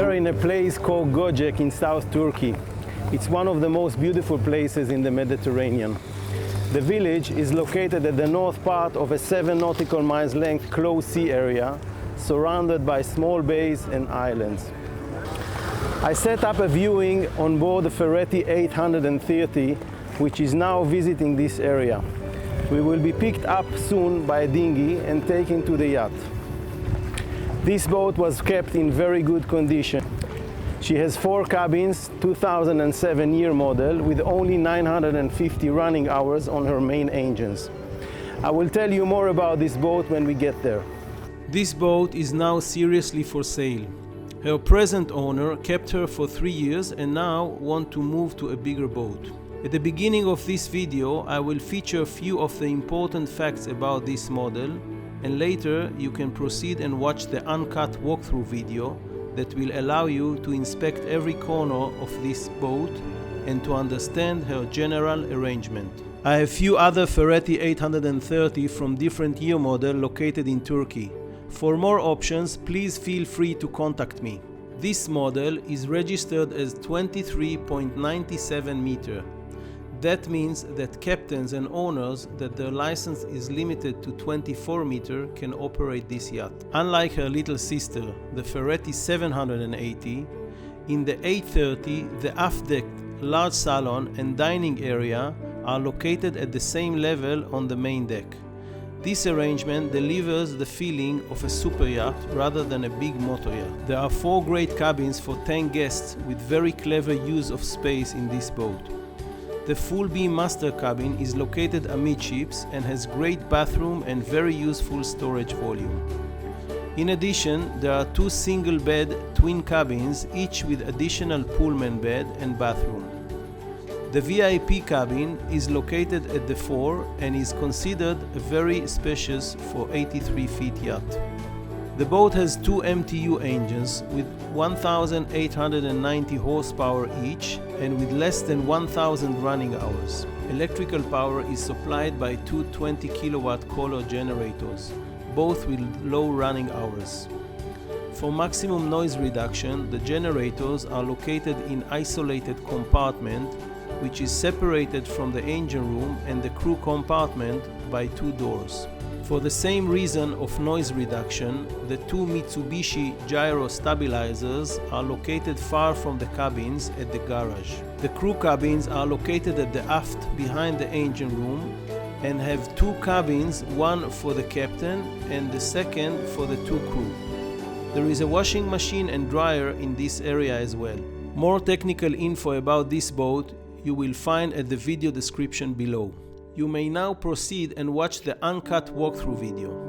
are in a place called Göcek in South Turkey. It's one of the most beautiful places in the Mediterranean. The village is located at the north part of a 7 nautical miles length closed sea area, surrounded by small bays and islands. I set up a viewing on board the Ferretti 830, which is now visiting this area. We will be picked up soon by a dinghy and taken to the yacht. This boat was kept in very good condition. She has 4 cabins, 2007 year model, with only 950 running hours on her main engines. I will tell you more about this boat when we get there. This boat is now seriously for sale. Her present owner kept her for 3 years and now want to move to a bigger boat. At the beginning of this video, I will feature a few of the important facts about this model, and later you can proceed and watch the uncut walkthrough video that will allow you to inspect every corner of this boat and to understand her general arrangement. I have few other Ferretti 830 from different year model located in Turkey. For more options, please feel free to contact me. This model is registered as 23.97 meter. That means that captains and owners that their license is limited to 24 meter can operate this yacht. Unlike her little sister, the Ferretti 780, in the 830 the aft deck, large salon and dining area are located at the same level on the main deck. This arrangement delivers the feeling of a super yacht rather than a big motor yacht. There are 4 great cabins for 10 guests with very clever use of space in this boat. The full beam master cabin is located amidships and has great bathroom and very useful storage volume. In addition, there are 2 single bed twin cabins, each with additional Pullman bed and bathroom. The VIP cabin is located at the fore and is considered very spacious for 83 feet yacht. The boat has 2 MTU engines with 1,890 horsepower each and with less than 1,000 running hours. Electrical power is supplied by 2 20 kilowatt Kohler generators, both with low running hours. For maximum noise reduction, the generators are located in isolated compartment, which is separated from the engine room and the crew compartment by 2 doors. For the same reason of noise reduction, the 2 Mitsubishi gyro stabilizers are located far from the cabins at the garage. The crew cabins are located at the aft behind the engine room and have 2 cabins, one for the captain and the second for the 2 crew. There is a washing machine and dryer in this area as well. More technical info about this boat you will find at the video description below. You may now proceed and watch the uncut walkthrough video.